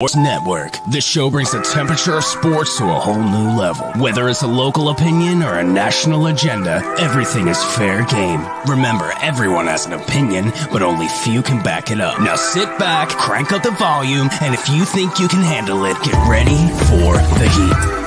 Sports Network. The show brings the temperature of sports to a whole new level. Whether it's a local opinion or a national agenda, everything is fair game. Remember, everyone has an opinion, but only few can back it up. Now sit back, crank up the volume, and if you think you can handle it, get ready for the heat.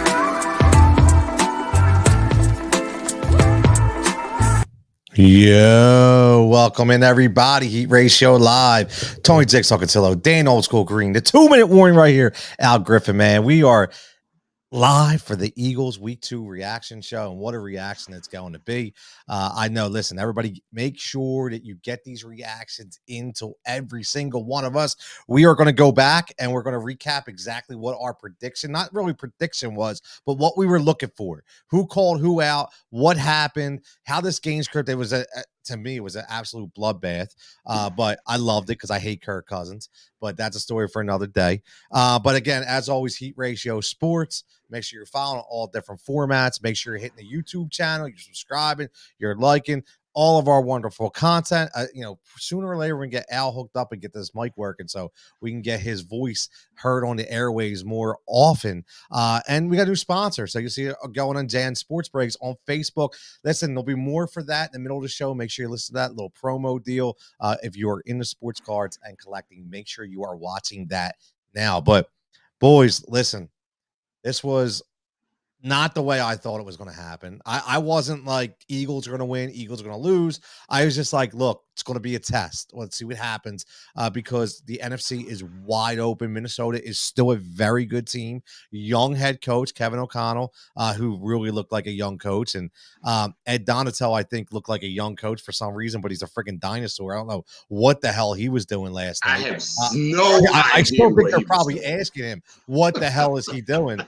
Yo, welcome in everybody. Heat Ratio Live. Tony Jigsaw Catillo, Dan Old School Green. The 2-minute warning right here. Al Griffin, man. We are live for the Eagles Week 2 reaction show, and what a reaction it's going to be. I know, listen, everybody, make sure that you get these reactions into every single one of us. We are going to go back and we're going to recap exactly what our prediction, not really prediction was, but what we were looking for. Who called who out, what happened, how this game script, it was to me, it was an absolute bloodbath, but I loved it because I hate Kirk Cousins, but that's a story for another day. But again, as always, Heat Ratio Sports. Make sure you're following all different formats. Make sure you're hitting the YouTube channel, you're subscribing, you're liking all of our wonderful content. Sooner or later, we're going to get Al hooked up and get this mic working so we can get his voice heard on the airwaves more often. And we got a new sponsor. So you see it going on Dan Sports Breaks on Facebook. Listen, there'll be more for that in the middle of the show. Make sure you listen to that little promo deal. If you are into sports cards and collecting, make sure you are watching that now. But boys, listen, this was not the way I thought it was going to happen. I wasn't like Eagles are going to win, Eagles are going to lose. I was just like, look, it's going to be a test. Let's see what happens because the NFC is wide open. Minnesota is still a very good team. Young head coach, Kevin O'Connell, who really looked like a young coach. And Ed Donatel, I think, looked like a young coach for some reason, but he's a freaking dinosaur. I don't know what the hell he was doing last night. I have no idea. I still think they're probably asking him, what the hell is he doing?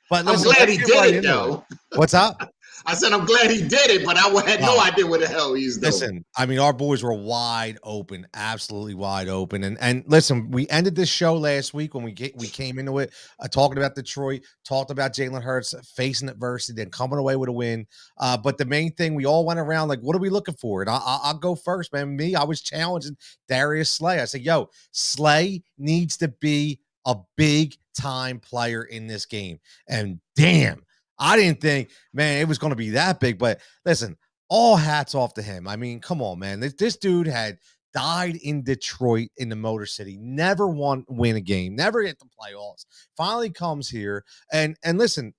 But listen, I'm glad he did it, though. What's up? I said I'm glad he did it, but I had no idea what the hell he's doing. Listen, I mean, our boys were wide open, absolutely wide open. And listen, we ended this show last week when we came into it talking about Detroit, talked about Jalen Hurts facing adversity, then coming away with a win. But the main thing, we all went around like, what are we looking for? And I'll go first, man. I was challenging Darius Slay. I said, yo, Slay needs to be a big time player in this game. And damn, I didn't think, man, it was going to be that big. But listen, all hats off to him. I mean, come on, man. This dude had died in Detroit in the Motor City, never win a game, never hit the playoffs. Finally comes here. And listen,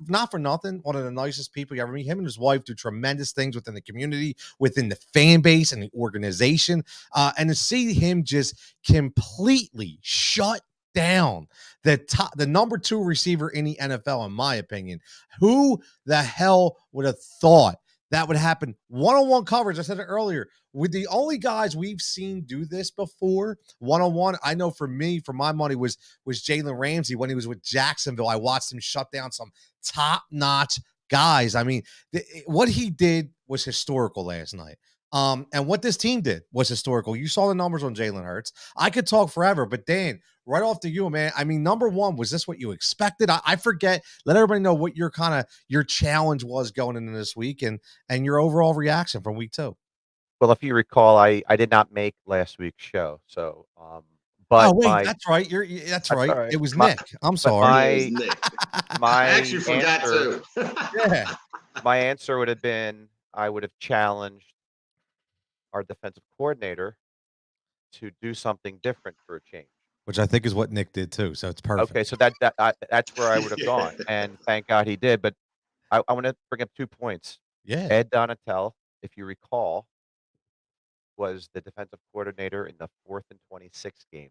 not for nothing, one of the nicest people you ever meet. Him and his wife do tremendous things within the community, within the fan base and the organization. And to see him just completely shut down the number 2 receiver in the NFL, in my opinion. Who the hell would have thought that would happen? One-on-one coverage, I said it earlier, with the only guys we've seen do this before, one-on-one, I know for me, for my money, was Jalen Ramsey when he was with Jacksonville. I watched him shut down some top-notch guys. I mean, what he did was historical last night. And what this team did was historical. You saw the numbers on Jalen Hurts. I could talk forever, but Dan, right off to you, man. I mean, number one, was this what you expected? I forget. Let everybody know what your challenge was going into this week and your overall reaction from week 2. Well, if you recall, I did not make last week's show, so but that's right. That's right. Right. It was Nick. I'm sorry. I actually forgot answer, too. Yeah. My answer would have been, I would have challenged our defensive coordinator to do something different for a change, which I think is what Nick did too. So it's perfect. Okay, so that's where I would have gone, and thank God he did. But I want to bring up 2 points. Yeah, Ed Donatel, if you recall, was the defensive coordinator in the 4th and 26 game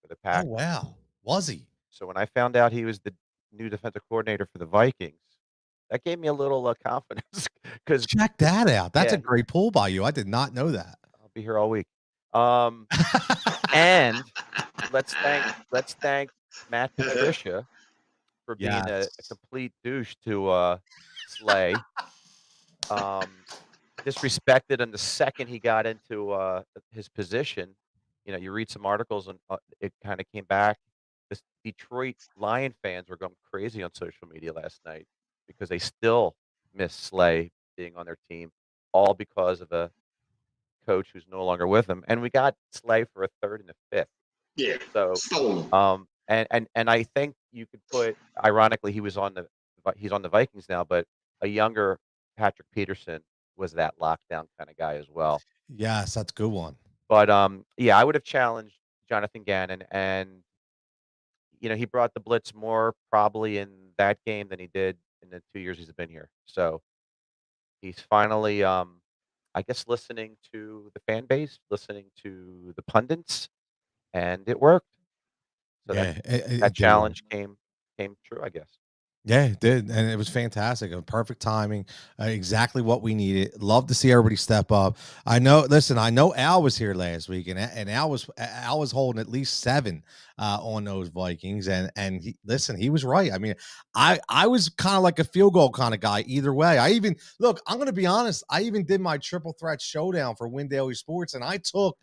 for the Packers. Oh wow, was he? So when I found out he was the new defensive coordinator for the Vikings, that gave me a little confidence. Because check that out. That's a great pull by you. I did not know that. I'll be here all week. And let's thank Matt Patricia for being a complete douche to Slay. Disrespected him the second he got into his position. You know, you read some articles and it kind of came back. The Detroit Lion fans were going crazy on social media last night because they still miss Slay being on their team, all because of a coach who's no longer with them. And we got Slay for a 3rd and a 5th. Yeah, So, stolen. and I think you could put, ironically, he's on the Vikings now, but a younger Patrick Peterson was that lockdown kind of guy as well. Yes, that's a good one. But yeah, I would have challenged Jonathan Gannon, and he brought the blitz more probably in that game than he did in the 2 years he's been here. So he's finally, I guess, listening to the fan base, listening to the pundits, and it worked. So Yeah, that it did work. challenge came true, I guess. Yeah, it did, and it was fantastic. Perfect timing, exactly what we needed. Love to see everybody step up. I know. Listen, I know Al was here last week, and Al was holding at least 7 on those Vikings, and he was right. I mean, I was kind of like a field goal kind of guy either way. I'm going to be honest. I even did my triple threat showdown for Win Daily Sports, and I took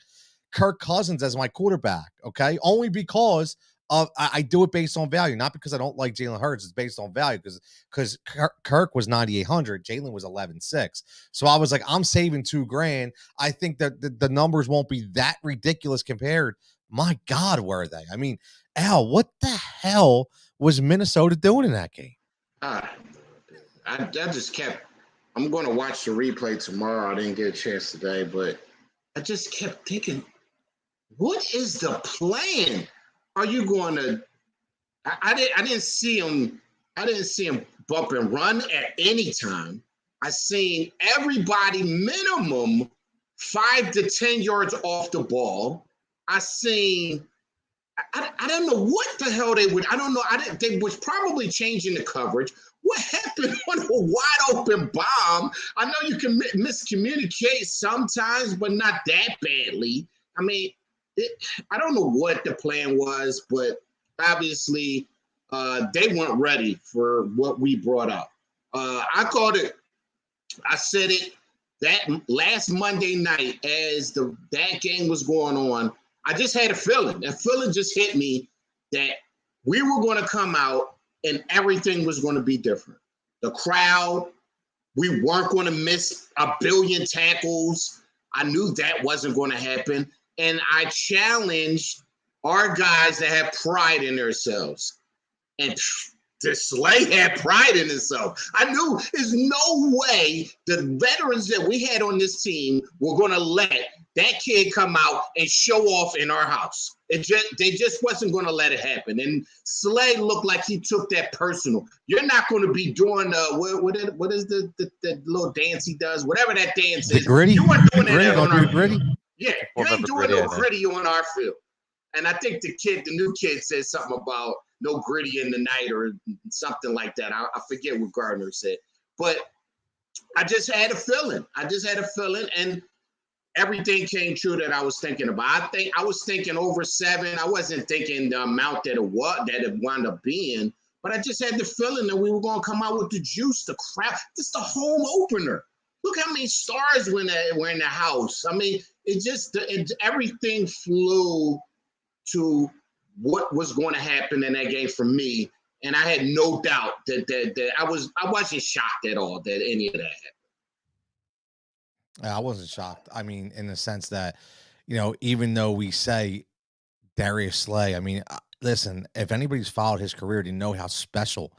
Kirk Cousins as my quarterback. Okay, only because I do it based on value, not because I don't like Jalen Hurts. It's based on value because Kirk was 9,800, Jalen was 11,600. So I was like, I'm saving $2,000. I think that the numbers won't be that ridiculous compared. My God, were they? I mean, Al, what the hell was Minnesota doing in that game? I just kept. I'm going to watch the replay tomorrow. I didn't get a chance today, but I just kept thinking, what is the plan? Are you going to? I didn't see him. I didn't see him bump and run at any time. I seen everybody minimum 5 to 10 yards off the ball. I seen. I don't know what the hell they would. I don't know. They was probably changing the coverage. What happened on a wide open bomb? I know you can miscommunicate sometimes, but not that badly. I mean, I don't know what the plan was, but obviously they weren't ready for what we brought up. I called it. I said it that last Monday night as that game was going on. I just had a feeling. That feeling just hit me that we were going to come out and everything was going to be different. The crowd, we weren't going to miss a billion tackles. I knew that wasn't going to happen. And I challenged our guys to have pride in themselves. And the Slay had pride in himself. I knew there's no way the veterans that we had on this team were going to let that kid come out and show off in our house. They just wasn't going to let it happen. And Slay looked like he took that personal. You're not going to be doing what is the little dance he does? Whatever that dance is. Gritty. You weren't doing that on our gritty. Yeah, you ain't doing no gritty on our field. And I think the new kid said something about no gritty in the night or something like that. I forget what Gardner said. But I just had a feeling. And everything came true that I was thinking about. I was thinking over 7. I wasn't thinking the amount that it wound up being. But I just had the feeling that we were going to come out with the juice, the crowd. This is the home opener. Look how many stars were in the house. I mean, everything flew to what was going to happen in that game for me, and I had no doubt that I wasn't shocked at all that any of that happened. I wasn't shocked. I mean, in the sense that, even though we say Darius Slay, I mean, listen, if anybody's followed his career, they know how special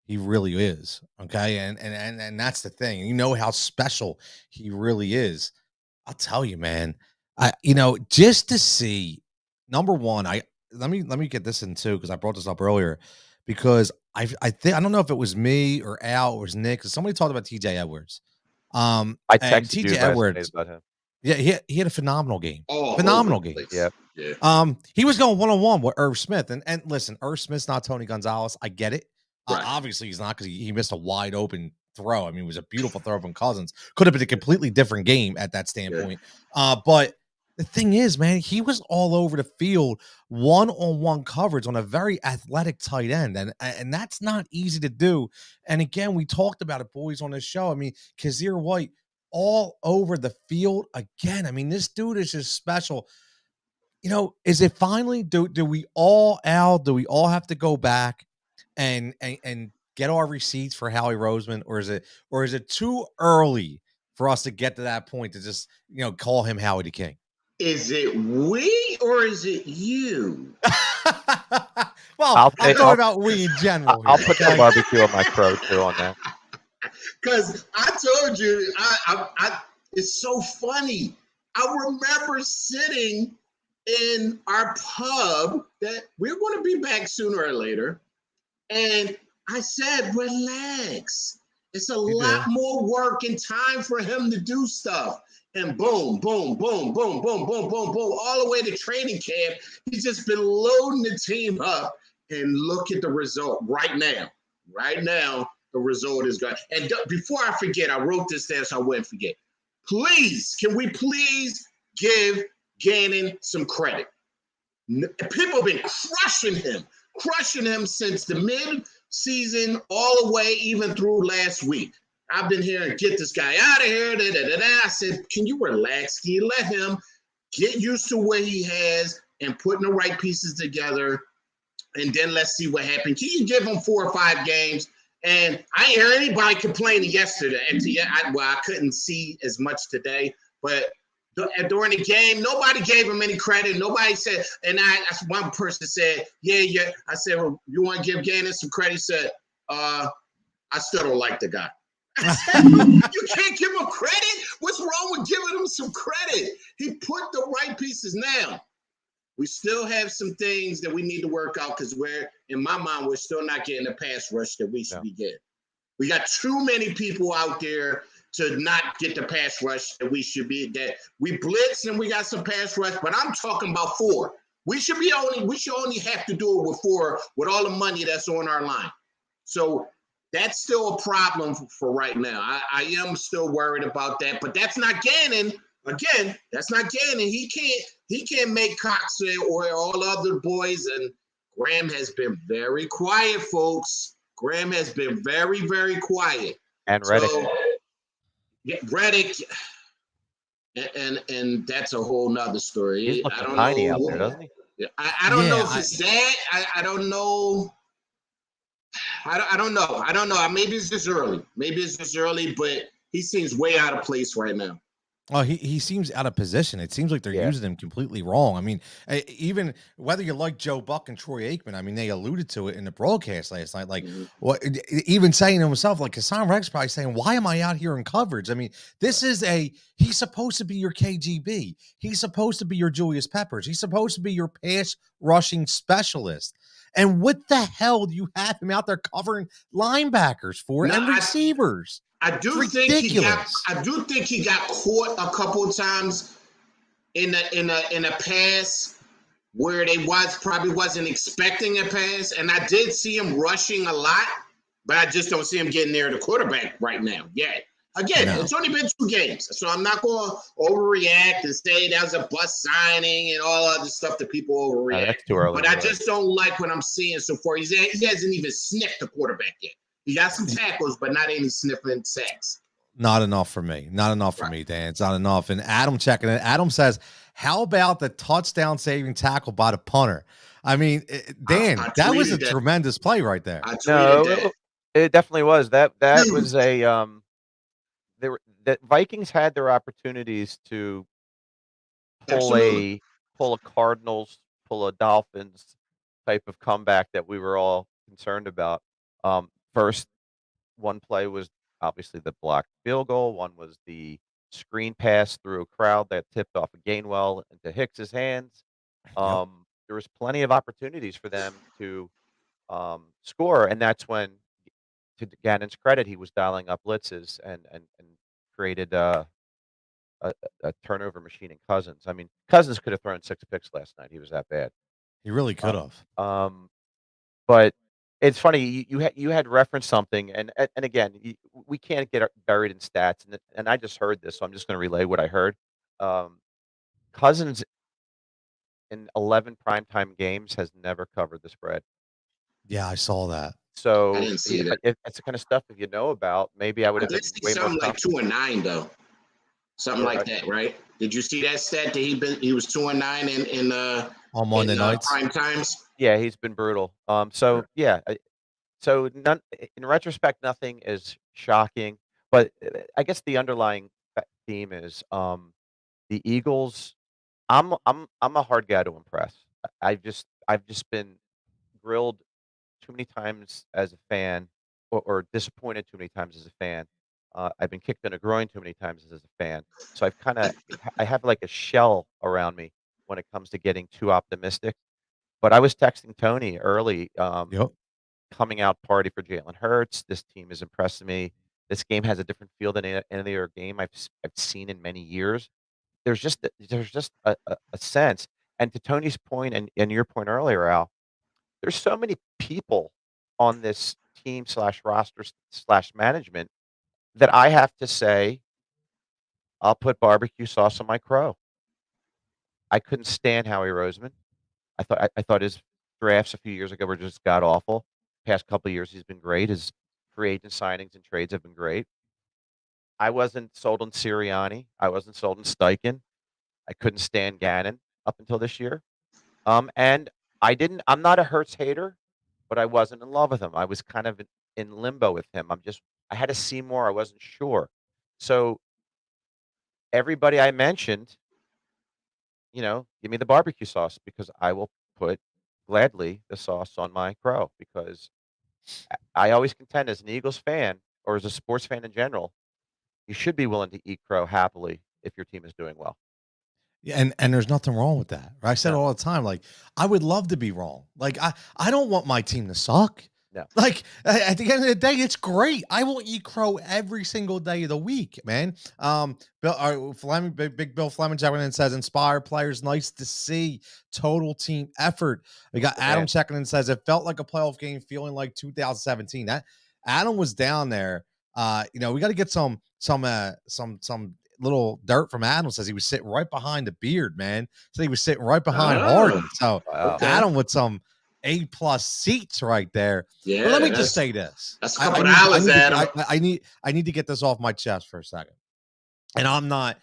he really is. Okay, and that's the thing. You know how special he really is. I'll tell you, man. Just to see, number one, let me get this in too, because I brought this up earlier, because I think, I don't know if it was me or Al or it was Nick, somebody talked about TJ Edwards. I And texted you TJ last night Edwards, about him. yeah, he had a phenomenal game. Oh, Phenomenal game. Yeah. He was going one-on-one with Irv Smith, and listen, Irv Smith's not Tony Gonzalez. I get it. Right. Obviously, he's not, because he missed a wide open throw. I mean, it was a beautiful throw from Cousins. Could have been a completely different game at that standpoint. But the thing is, man, he was all over the field, one-on-one coverage on a very athletic tight end, and that's not easy to do. And again, we talked about it, boys, on this show. I mean, Kazir White all over the field again. I mean, this dude is just special. Is it finally, do we all have to go back and get our receipts for Howie Roseman, or is it too early for us to get to that point to just call him Howie the King? Is it we or is it you? Well, I'm talking about we in general I'll here. put some Okay? barbecue on my crow too on that. Because I told you, it's so funny. I remember sitting in our pub that we're going to be back sooner or later. And I said, relax. It's a lot more work and time for him to do stuff. And boom, boom, boom, boom, boom, boom, boom, boom, all the way to training camp. He's just been loading the team up. And look at the result right now. Right now, the result is good. And before I forget, I wrote this down so I wouldn't forget. Please, can we please give Gannon some credit? People have been crushing him since the mid-season all the way even through last week. I've been hearing, get this guy out of here. Da, da, da, da. I said, can you relax? Can you let him get used to what he has and putting the right pieces together? And then let's see what happens. Can you give him 4 or 5 games? And I didn't hear anybody complaining yesterday. And I couldn't see as much today, but during the game, nobody gave him any credit. Nobody said, and one person said, yeah. I said, well, you want to give Gannon some credit? He said, I still don't like the guy. I said, you can't give him credit? What's wrong with giving him some credit? He put the right pieces now. We still have some things that we need to work out because in my mind, we're still not getting the pass rush that we should be getting. We got too many people out there to not get the pass rush that we should be. That we blitz and we got some pass rush, but I'm talking about 4. We should only have to do it with 4 with all the money that's on our line. So that's still a problem for right now. I am still worried about that, but that's not Gannon. Again, that's not Gannon. He can't make Cox or all other boys. And Graham has been very quiet, folks. Graham has been very, very quiet. And Reddick. So, yeah, Reddick, and that's a whole nother story. He's looking tiny out there, doesn't he? I don't know if it's that. I don't know. I don't know. I don't know. Maybe it's just early. But he seems way out of place right now. Oh, he seems out of position. It seems like they're using him completely wrong. I mean, even whether you like Joe Buck and Troy Aikman, I mean, they alluded to it in the broadcast last night. Like, what? Even saying to himself, like Hassan Rex probably saying, "Why am I out here in coverage?" I mean, this is he's supposed to be your KGB. He's supposed to be your Julius Peppers. He's supposed to be your pass rushing specialist. And what the hell do you have him out there covering linebackers for and receivers? I do think he got caught a couple of times in a pass where they probably wasn't expecting a pass, and I did see him rushing a lot, but I just don't see him getting near the quarterback right now yet. Again, It's only been 2 games, so I'm not going to overreact and say that was a bust signing and all other stuff that people overreact. That's too early. But I just don't like what I'm seeing so far. He hasn't even sniffed the quarterback yet. He got some tackles, but not any sniffing sacks. Not enough for me. Not enough for me, Dan. It's not enough. And Adam checking it. Adam says, how about the touchdown saving tackle by the punter? I mean, Dan, that was a tremendous play right there. It definitely was. That was a the Vikings had their opportunities to pull a Cardinals, pull a Dolphins type of comeback that we were all concerned about. First, one play was obviously the blocked field goal. One was the screen pass through a crowd that tipped off a Gainwell into Hicks's hands. There was plenty of opportunities for them to score, and that's when, to Gannon's credit, he was dialing up blitzes and created a turnover machine in Cousins. I mean, Cousins could have thrown 6 picks last night. He was that bad. He really could have. But it's funny, you had referenced something, and again, we can't get buried in stats, and I just heard this, so I'm just going to relay what I heard. Cousins in 11 primetime games has never covered the spread. Yeah, I saw that. So I didn't see that. If it's the kind of stuff if you know about, maybe I would have been way more like 2-9 though, something like that, right? Did you see that stat that he was 2-9 in on Monday nights prime times? Yeah, he's been brutal. So in retrospect, nothing is shocking, but I guess the underlying theme is the Eagles. I'm a hard guy to impress. I've just been grilled too many times as a fan, or disappointed too many times as a fan. I've been kicked in the groin too many times as a fan. So I have like a shell around me when it comes to getting too optimistic. But I was texting Tony early, Yep. coming out party for Jalen Hurts. This team is impressing me. This game has a different feel than any other game I've seen in many years. There's just a sense. And to Tony's point and your point earlier, Al, there's so many people on this team slash roster slash management that I have to say, I'll put barbecue sauce on my crow. I couldn't stand Howie Roseman. I thought his drafts a few years ago were just god awful. Past couple of years, he's been great. His free agent signings and trades have been great. I wasn't sold on Sirianni. I wasn't sold on Steichen. I couldn't stand Gannon up until this year. And I'm not a Hurts hater, but I wasn't in love with him. I was kind of in limbo with him. I had to see more. I wasn't sure. So everybody I mentioned, give me the barbecue sauce because I will put gladly the sauce on my crow because I always contend as an Eagles fan or as a sports fan in general, you should be willing to eat crow happily if your team is doing well. Yeah, and there's nothing wrong with that. Right? I said it No, all the time. Like, I would love to be wrong. Like, I don't want my team to suck. no. Like, at the end of the day, it's great. I will eat crow every single day of the week, man. Bill Fleming, big Bill Fleming checking in says, inspired players, nice to see. Total team effort. We got Good Adam man. checking in says, it felt like a playoff game, feeling like 2017. That Adam was down there. We got to get some little dirt from Adam. Says he was sitting right behind the beard, man. So he was sitting right behind Harden. So Wow. Okay. Adam with some A+ seats right there. Yeah, But let me just say this. That's a couple dollars, Adam. I need to get this off my chest for a second. And I'm not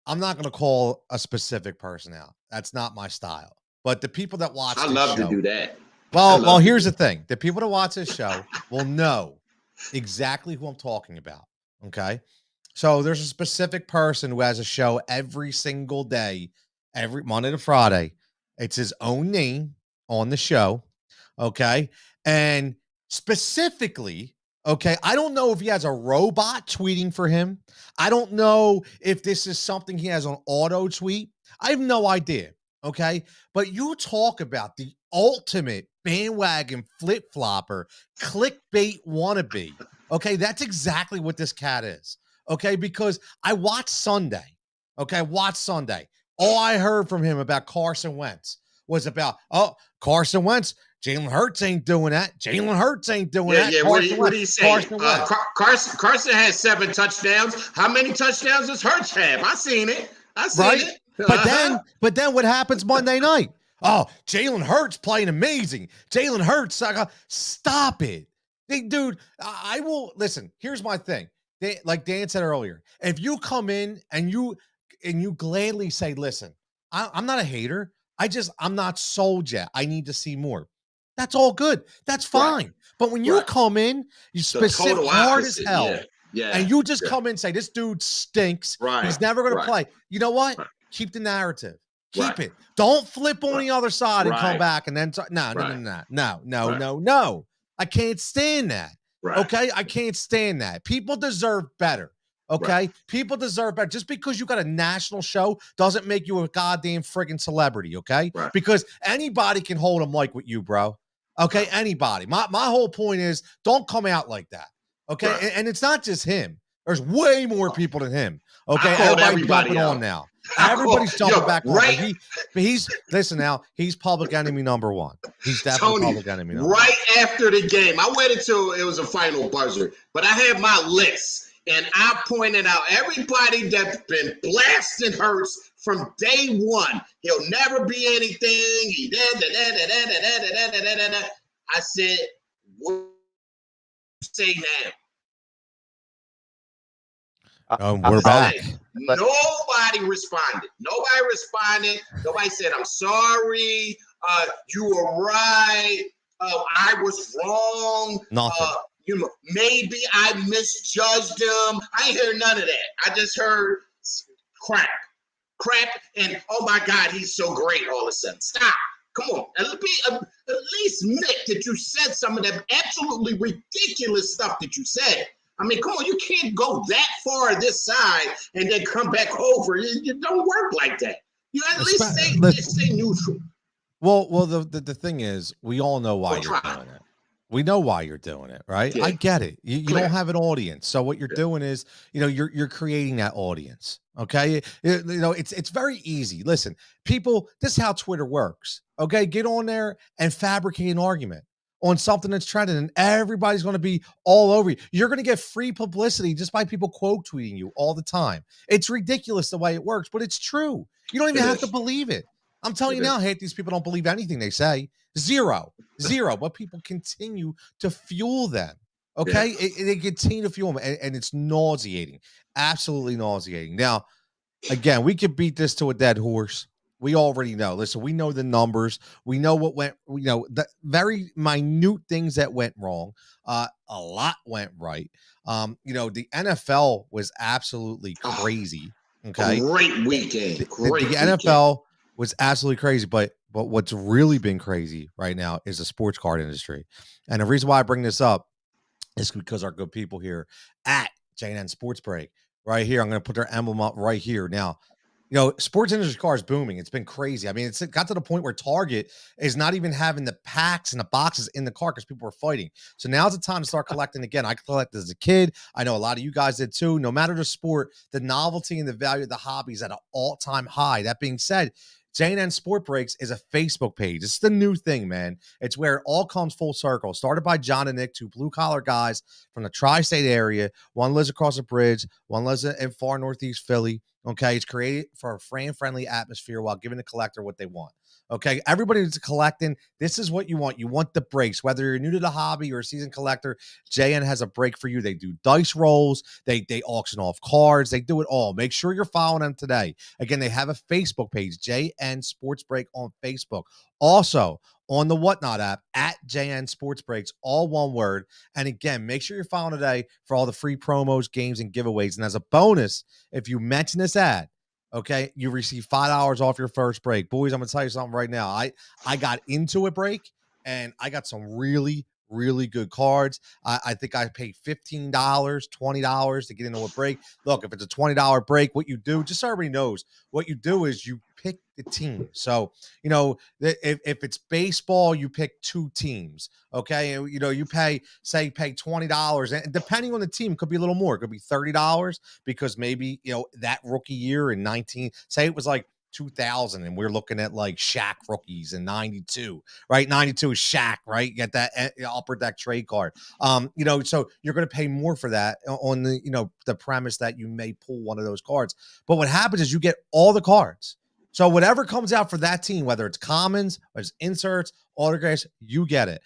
going to call a specific person out. That's not my style. But the people that watch I this love show, to do that. well, here's the thing. The people that watch this show will know exactly who I'm talking about. Okay. So there's a specific person who has a show every single day, every Monday to Friday. It's his own name on the show. Okay. And specifically, okay, I don't know if he has a robot tweeting for him. I don't know if this is something he has on auto tweet. I have no idea. Okay. But you talk about the ultimate bandwagon flip flopper, clickbait wannabe. Okay. That's exactly what this cat is. Okay. Because I watched Sunday. Okay. All I heard from him about Carson Wentz was about, Carson Wentz. Jalen Hurts ain't doing that. Jalen Hurts ain't doing that. Yeah. What do you say? Carson has 7 touchdowns. How many touchdowns does Hurts have? I seen it. It. But then what happens Monday night? Oh, Jalen Hurts playing amazing. Jalen Hurts, stop it. Dude, I will listen. Here's my thing. Like Dan said earlier, if you come in and you gladly say, listen, I'm not a hater. I'm not sold yet. I need to see more. That's all good. That's fine. Right. But when you come in, you specific hard as hell. Yeah. And you just come in and say, this dude stinks. Right. He's never going to play. You know what? Right. Keep the narrative. Keep it. Don't flip on the other side and come back and then no. I can't stand that. Right. Okay? I can't stand that. People deserve better. Okay? Right. People deserve better. Just because you got a national show doesn't make you a goddamn friggin' celebrity, okay? Right. Because anybody can hold a mic with you, bro. Okay? Anybody. My whole point is don't come out like that. Okay? Right. And it's not just him. There's way more people than him. Okay? Everybody's jumping on now. Everybody's jumping back on. Right. He's listen now, he's public enemy number 1. He's definitely public enemy number 1. Right after the game. I waited till it was a final buzzer, but I had my list. And I pointed out everybody that's been blasting Hurts from day one. He'll never be anything. I said, what do you say now? We're back. Nobody responded. Nobody said, I'm sorry. You were right. I was wrong. Nothing. Maybe I misjudged him. I ain't heard none of that. I just heard crap. crap and, oh my God, he's so great all of a sudden. Stop. Come on. At least admit that you said some of that absolutely ridiculous stuff that you said. I mean, come on, you can't go that far this side and then come back over. It don't work like that. You at least stay neutral. Well, the thing is, we all know why you're doing it. We know why you're doing it, right? Yeah. I get it. You don't have an audience, so what you're doing is, you're creating that audience. Okay, it's very easy. Listen, people, this is how Twitter works. Okay, get on there and fabricate an argument on something that's trending, and everybody's going to be all over you. You're going to get free publicity just by people quote tweeting you all the time. It's ridiculous the way it works, but it's true. You don't even have to believe it. I'm telling you now, half these people don't believe anything they say. Zero, but people continue to fuel them. Okay, they continue to fuel them, and it's nauseating, absolutely nauseating. Now, again, we could beat this to a dead horse. We already know. Listen, we know the numbers. We know what went. We know the very minute things that went wrong. A lot went right. The NFL was absolutely crazy. Okay, great weekend. The NFL was absolutely crazy, but what's really been crazy right now is the sports card industry. And the reason why I bring this up is because our good people here at J&N Sports Break right here, I'm going to put their emblem up right here. Now, sports industry cars booming. It's been crazy. I mean, it's got to the point where Target is not even having the packs and the boxes in the car because people are fighting. So now's the time to start collecting again. I collected as a kid. I know a lot of you guys did too. No matter the sport, the novelty and the value of the hobby is at an all-time high. That being said, J&N Sport Breaks is a Facebook page. It's the new thing, man. It's where it all comes full circle. Started by John and Nick, two blue-collar guys from the tri-state area. One lives across the bridge. One lives in far northeast Philly. Okay, it's created for a fan-friendly atmosphere while giving the collector what they want. Okay, everybody that's collecting, this is what you want. You want the breaks. Whether you're new to the hobby or a seasoned collector, JN has a break for you. They do dice rolls. They auction off cards. They do it all. Make sure you're following them today. Again, they have a Facebook page, JN Sports Break on Facebook. Also, on the Whatnot app, at JN Sports Breaks, all one word. And again, make sure you're following today for all the free promos, games, and giveaways. And as a bonus, if you mention this ad, okay, you receive $5 off your first break. Boys, I'm going to tell you something right now. I got into a break, and I got some really, really good cards. I think I paid $15, $20 to get into a break. Look, if it's a $20 break, what you do, just so everybody knows, what you do is you pick the team. So, if it's baseball, you pick two teams. Okay. And, you pay $20, and depending on the team, it could be a little more. It could be $30 because maybe, that rookie year in say it was like 2000 and we're looking at like Shaq rookies in 92, right? 92 is Shaq, right? You get that upper deck trade card. So you're going to pay more for that on the premise that you may pull one of those cards. But what happens is you get all the cards. So whatever comes out for that team, whether it's commons or it's inserts, autographs, you get it.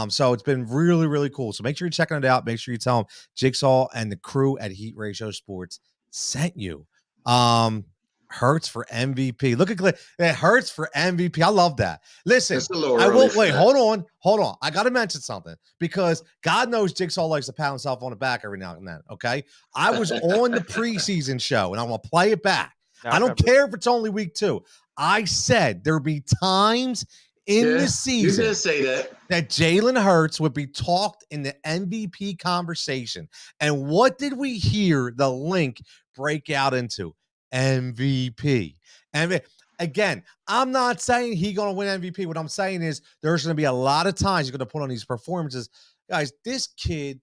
So it's been really, really cool. So make sure you're checking it out. Make sure you tell them Jigsaw and the crew at Heat Ratio Sports sent you. Hurts for MVP. Look at it. Hurts for MVP. I love that. Listen, I will wait. Hold on. I got to mention something because God knows Jigsaw likes to pat himself on the back every now and then. Okay, I was on the preseason show, and I'm gonna play it back. I don't care if it's only week 2. I said there'd be times in the season you did say that Jalen Hurts would be talked in the MVP conversation. And what did we hear the link break out into? MVP. And again, I'm not saying he's going to win MVP. What I'm saying is there's going to be a lot of times he's going to put on these performances. Guys, this kid,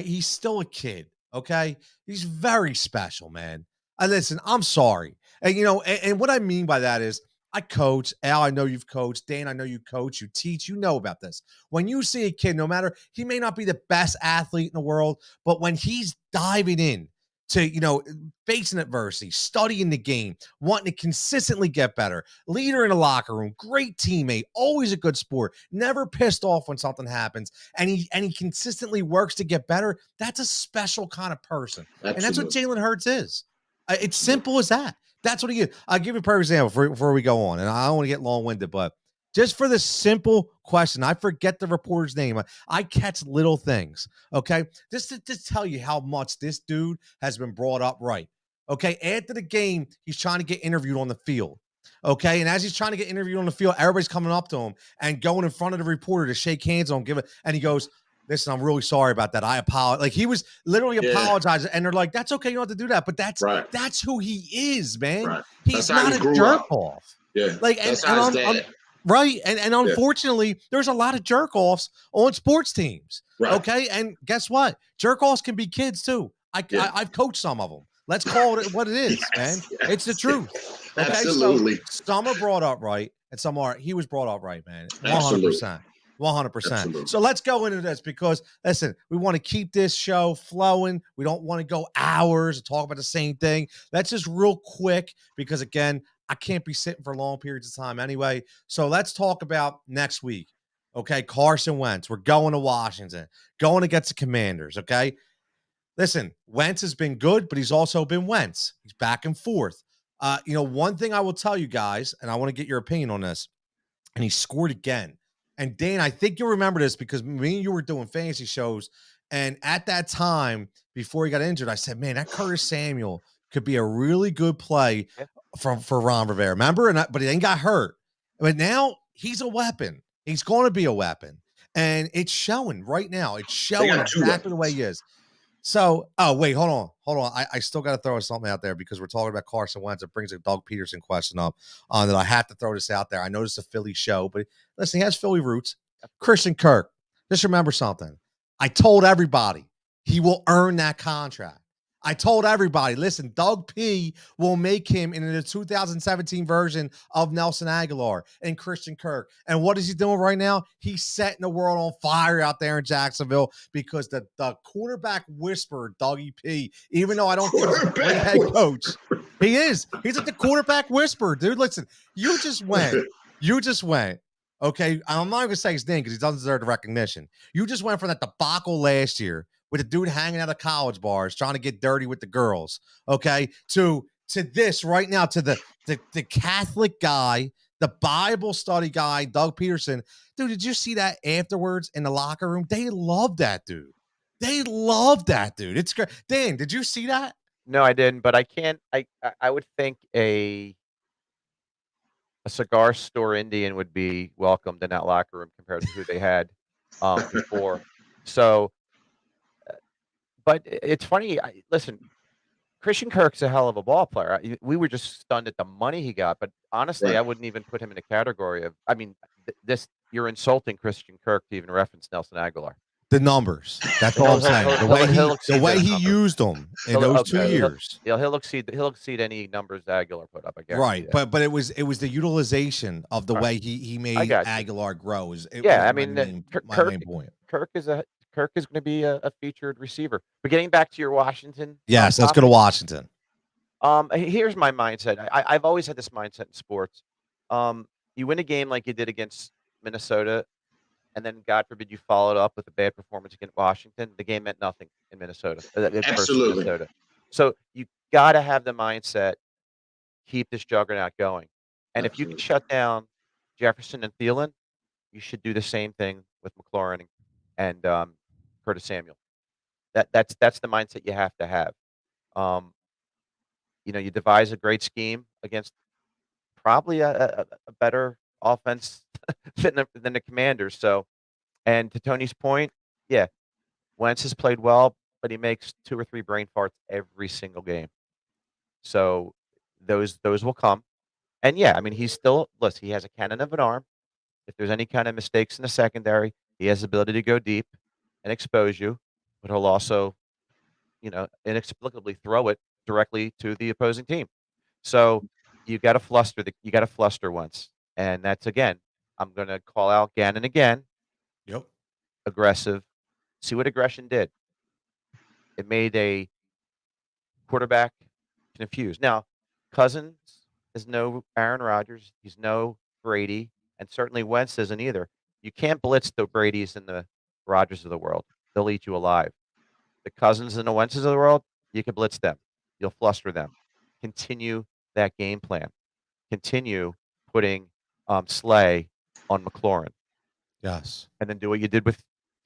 he's still a kid, okay? He's very special, man. And listen, I'm sorry. And, and what I mean by that is I coach. Al, I know you've coached. Dan, I know you coach. You teach. You know about this. When you see a kid, no matter, he may not be the best athlete in the world, but when he's diving in to, facing adversity, studying the game, wanting to consistently get better, leader in the locker room, great teammate, always a good sport, never pissed off when something happens, and he consistently works to get better, that's a special kind of person. Absolutely. And that's what Jalen Hurts is. It's simple as that. That's what he is. I'll give you a perfect example before we go on, and I don't want to get long-winded, but just for the simple question, I forget the reporter's name. I catch little things, okay? Just to tell you how much this dude has been brought up right. Okay, after the game, he's trying to get interviewed on the field. Okay, and as he's trying to get interviewed on the field, everybody's coming up to him and going in front of the reporter to shake hands on, give it, and he goes, "Listen, I'm really sorry about that. I apologize." Like he was literally apologizing, and they're like, "That's okay, you don't have to do that." But that's who he is, man. Right. He's not a jerk off. Yeah, like that's how his dad. Right, and unfortunately, there's a lot of jerk offs on sports teams. Right. Okay, and guess what? Jerk offs can be kids too. I've coached some of them. Let's call it what it is, man. It's the truth. Okay, Absolutely. so some are brought up right, and some are. He was brought up right, man. 100%. 100%. So let's go into this because listen, we want to keep this show flowing. We don't want to go hours and talk about the same thing. Let's just real quick because again, I can't be sitting for long periods of time anyway. So let's talk about next week. Okay, Carson Wentz. We're going to Washington, going against the Commanders. Okay. Listen, Wentz has been good, but he's also been Wentz. He's back and forth. One thing I will tell you guys, and I want to get your opinion on this, and he scored again. And Dan, I think you'll remember this because me and you were doing fantasy shows. And at that time, before he got injured, I said, man, that Curtis Samuel could be a really good play for Ron Rivera. Remember? But he ain't got hurt. But now he's a weapon. He's going to be a weapon. And it's showing right now. It's showing exactly the way he is. So, wait, hold on. I still got to throw something out there because we're talking about Carson Wentz. It brings a Doug Peterson question up that I have to throw this out there. I know this is a Philly show, but listen, he has Philly roots. Christian Kirk, just remember something. I told everybody he will earn that contract. I told everybody, listen, Doug P will make him in the 2017 version of Nelson Aguilar and Christian Kirk. And what is he doing right now? He's setting the world on fire out there in Jacksonville because the quarterback whisperer, Dougie P, even though I don't think he's a great head coach, he is. He's like the quarterback whisperer, dude. Listen, you just went. Okay, I'm not going to say his name because he doesn't deserve the recognition. You just went from that debacle last year with a dude hanging out of college bars, trying to get dirty with the girls, okay, to this right now, to the Catholic guy, the Bible study guy, Doug Peterson. Dude, did you see that afterwards in the locker room? They love that dude. It's great. Dan, did you see that? No, I didn't, but I can't. I would think a cigar store Indian would be welcomed in that locker room compared to who they had before. So, but it's funny. Listen, Christian Kirk's a hell of a ball player. We were just stunned at the money he got, but honestly, I wouldn't even put him in a category of. I mean, you're insulting Christian Kirk to even reference Nelson Aguilar. The numbers. That's all I'm saying. The way he used them in those 2 years. He'll exceed any numbers Aguilar put up. I guess. Right, but it was the utilization of the way he made Aguilar grow. My main point. Kirk is going to be a featured receiver. But getting back to your Washington. Yes, let's go to Washington. Here's my mindset. I've always had this mindset in sports. You win a game like you did against Minnesota, and then God forbid you followed up with a bad performance against Washington. The game meant nothing in Minnesota. Absolutely. Minnesota. So you got to have the mindset, keep this juggernaut going. And if you can shut down Jefferson and Thielen, you should do the same thing with McLaurin and Curtis Samuel. That's the mindset you have to have. You devise a great scheme against probably a better offense than the Commanders. So, and to Tony's point, yeah, Wentz has played well, but he makes 2 or 3 brain farts every single game. So those will come. And yeah, I mean, he has a cannon of an arm. If there's any kind of mistakes in the secondary, he has the ability to go deep and expose you, but he'll also, inexplicably throw it directly to the opposing team. So you got to fluster once. And that's, again, I'm going to call out again and again. Yep. Aggressive. See what aggression did. It made a quarterback confused. Now, Cousins is no Aaron Rodgers. He's no Brady. And certainly Wentz isn't either. You can't blitz the Bradys and the Rodgers of the world. They'll eat you alive. The Cousins and the Wentzes of the world, you can blitz them. You'll fluster them. Continue that game plan. Continue putting Slay on McLaurin. Yes. And then do what you did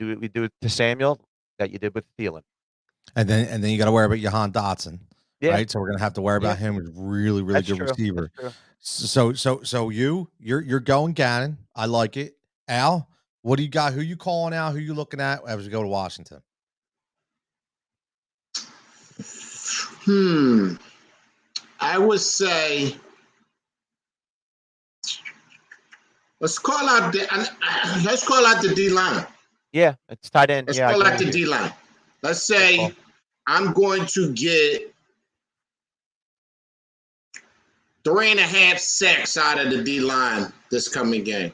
to Samuel, that you did with Thielen. And then you got to worry about Jahan Dotson. Yeah, right? So we're gonna have to worry yeah, about him as really, really that's good true. That's receiver. true. So you're going Gannon. I like it. Al, what do you got? Who you calling out? Who you looking at as we go to Washington? I would say let's call out the D line. Yeah, it's tight end. Let's Yeah, I call agree out with the you. D line. Let's Good say call. I'm going to get 3.5 sacks out of the D line this coming game.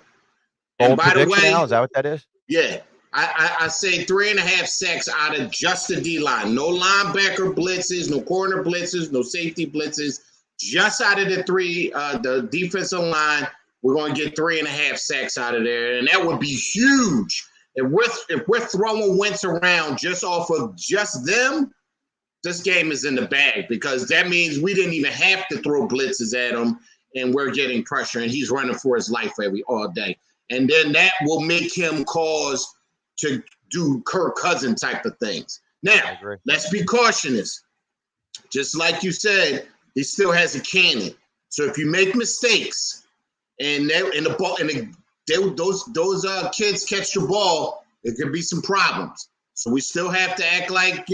And Bold by the prediction, Al. way, Is that what that is? yeah, I say 3.5 sacks out of just the D line. No linebacker blitzes, no corner blitzes, no safety blitzes. Just out of the defensive line, we're going to get 3.5 sacks out of there, and that would be huge. If we're throwing Wentz around just off of just them, this game is in the bag because that means we didn't even have to throw blitzes at him, and we're getting pressure, and he's running for his life all day. And then that will make him cause to do Kirk Cousins type of things. Now, let's be cautious. Just like you said, he still has a cannon. So if you make mistakes and those kids catch the ball, there could be some problems. So we still have to act like,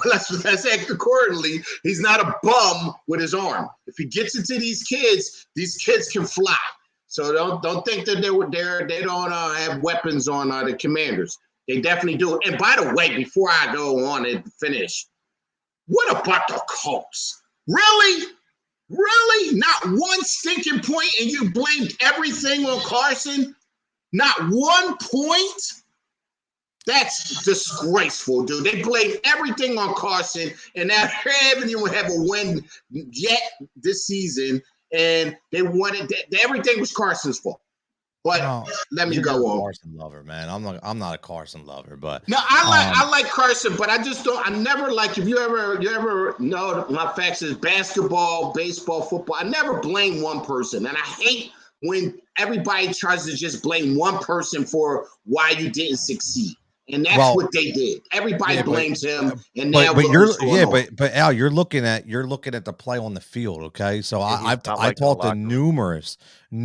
let's act accordingly. He's not a bum with his arm. If he gets into these kids can fly. So don't think that they don't have weapons on the Commanders. They definitely do. And by the way, before I go on and finish, what about the Colts? Really? Really? Not one stinking point, and you blamed everything on Carson? Not one point? That's disgraceful, dude. They blame everything on Carson, and now they haven't even have a win yet this season, and they wanted that everything was Carson's fault. But let me go on. Carson lover, man. I'm not a Carson lover, but no, I like Carson, but I just don't. I never like if you ever know my facts is basketball, baseball, football. I never blame one person, and I hate when everybody tries to just blame one person for why you didn't succeed. And that's what they did. Everybody blames him, and now but Al, you're looking at the play on the field, okay? So I talked to numerous I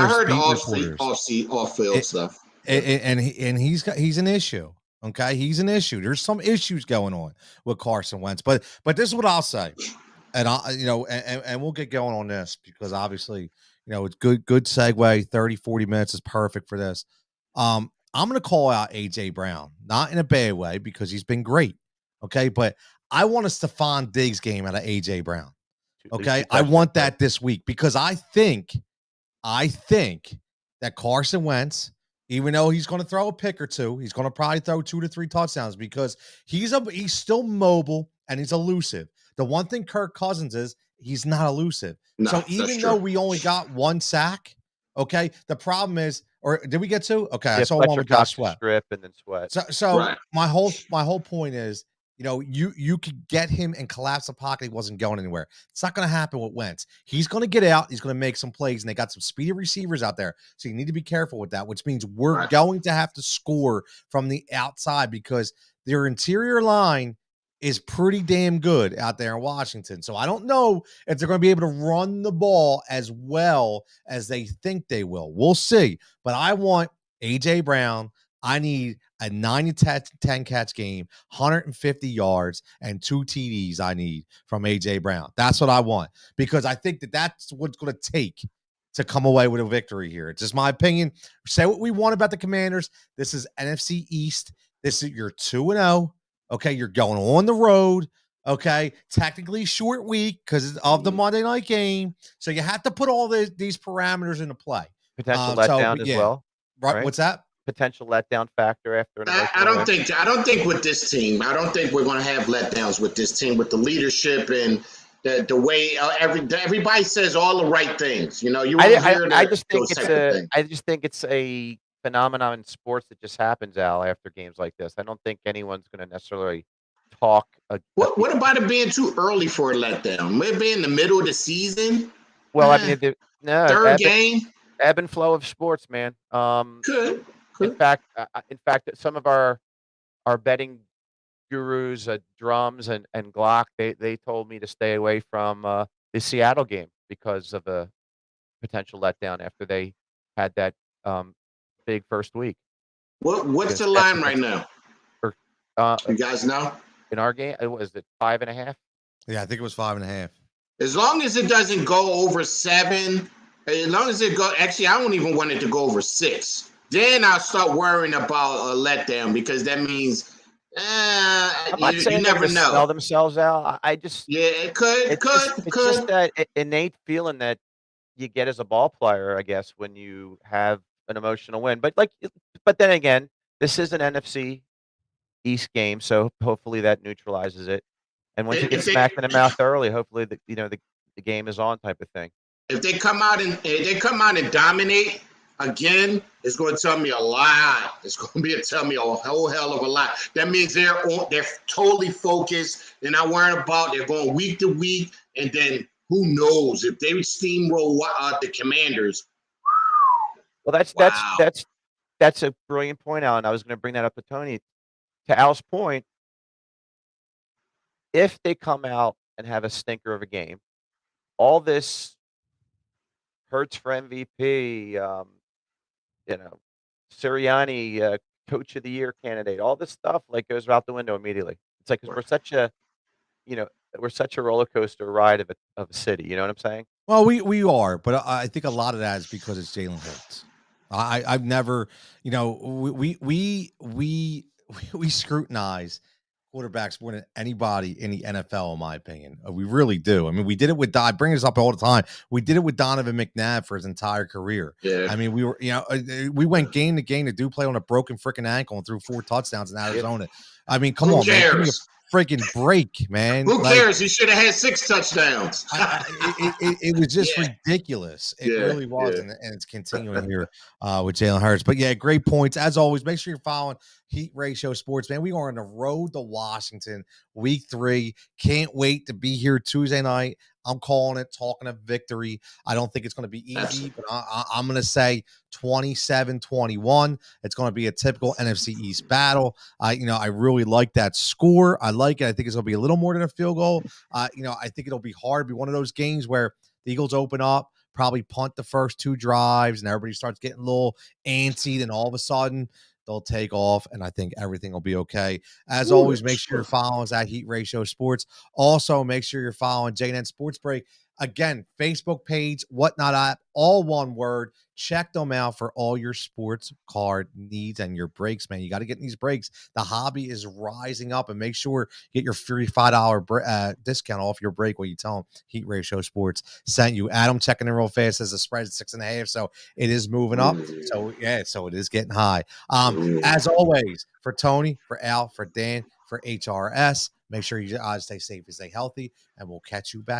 heard beat reporters, off-field stuff, and he's an issue, okay? He's an issue. There's some issues going on with Carson Wentz, but this is what I'll say, and and we'll get going on this because obviously it's good segue. 30-40 minutes is perfect for this. I'm going to call out A.J. Brown, not in a bad way because he's been great, okay? But I want a Stephon Diggs game out of A.J. Brown, okay? I want that this week because I think that Carson Wentz, even though he's going to throw a pick or two, he's going to probably throw 2 to 3 touchdowns because he's still mobile and he's elusive. The one thing Kirk Cousins is he's not elusive. No, so even though we only got 1 sack, okay, the problem is, or did we get 2? Okay, yeah, I saw one with Josh Sweat. Strip and then Sweat. So right. my whole point is, you could get him and collapse the pocket. He wasn't going anywhere. It's not going to happen with Wentz. He's going to get out. He's going to make some plays, and they got some speedy receivers out there. So you need to be careful with that, which means we're going to have to score from the outside because their interior line is pretty damn good out there in Washington. So I don't know if they're going to be able to run the ball as well as they think they will. We'll see. But I want A.J. Brown. I need a 9 to 10 catch game, 150 yards, and 2 TDs I need from A.J. Brown. That's what I want because I think that's what's going to take to come away with a victory here. It's just my opinion. Say what we want about the Commanders. This is NFC East. This is your 2-0. Okay, you're going on the road. Okay, technically short week because of the Monday night game. So you have to put all these parameters into play. Potential letdown as well. Right. What's that? Potential letdown factor after I don't think with this team. I don't think we're going to have letdowns with this team with the leadership and the way everybody says all the right things. I just think it's a phenomenon in sports that just happens, Al, after games like this. I don't think anyone's going to necessarily talk. What about it being too early for a letdown? Maybe in the middle of the season. Well, I mean, third game. Ebb and flow of sports, man. Could. In fact, some of our betting gurus, Drums and Glock, they told me to stay away from the Seattle game because of a potential letdown after they had that big first week What's the against line right against now? or, uh, You guys know? in our game. Was it 5.5? Yeah, I think it was 5.5. As long as it doesn't go over 7, as long as it go, actually, I don't even want it to go over 6. Then I'll start worrying about a letdown because that means I'm not you saying they're never gonna smell know. themselves out. I just Yeah, it could, it's just could. that innate feeling that you get as a ball player, I guess, when you have an emotional win. But then again, this is an NFC East game, so hopefully that neutralizes it. And once you get If smacked they in the mouth early, hopefully the game is on type of thing. if they come out and dominate again, it's going to tell me a lot. It's going to be tell me a whole hell of a lot. That means they're totally focused. They're not worrying about. They're going week to week, and then who knows if they steamroll the Commanders? Well, that's that's Wow. that's that's a brilliant point, Alan. I was going to bring that up to Tony. To Al's point, if they come out and have a stinker of a game, all this Hurts for MVP, you know, Sirianni, coach of the year candidate, all this stuff like goes out the window immediately. It's like 'cause you know, we're such a roller coaster ride of a city. You know what I'm saying? Well, we are, but I think a lot of that is because it's Jalen Hurts. I've never, we scrutinize quarterbacks more than anybody in the NFL, in my opinion. We really do. I mean, we did it with I bring this up all the time. We did it with Donovan McNabb for his entire career. Yeah. I mean, we were, we went game to game. The dude played on a broken freaking ankle and threw 4 touchdowns in Arizona. I mean, come Who on, man, give me a cares? freaking break, man. Who Like, cares? He should have had 6 touchdowns. it was just Yeah. ridiculous. It Yeah, really was, yeah. and it's continuing here with Jalen Hurts. But yeah, great points as always. Make sure you're following Heat Ratio Sports, man. We are on the road to Washington, week 3. Can't wait to be here Tuesday night. I'm calling it, talking a victory. I don't think it's going to be easy, but I'm going to say 27-21. It's going to be a typical NFC East battle. I really like that score. I like it. I think it's going to be a little more than a field goal. I think it'll be hard. It'll be one of those games where the Eagles open up, probably punt the first 2 drives, and everybody starts getting a little antsy. Then all of a sudden, they'll take off, and I think everything will be okay. As always, make sure you're following us at Heat Ratio Sports. Also, make sure you're following JN Sports Break. Again, Facebook page, Whatnot app, all one word. Check them out for all your sports card needs and your breaks, man. You got to get in these breaks. The hobby is rising up, and make sure you get your free $5 discount off your break when you tell them Heat Ratio Sports sent you. Adam checking in real fast says the spread is 6.5, so it is moving up. So yeah, so it is getting high. As always, for Tony, for Al, for Dan, for HRS, make sure you stay safe and stay healthy, and we'll catch you back.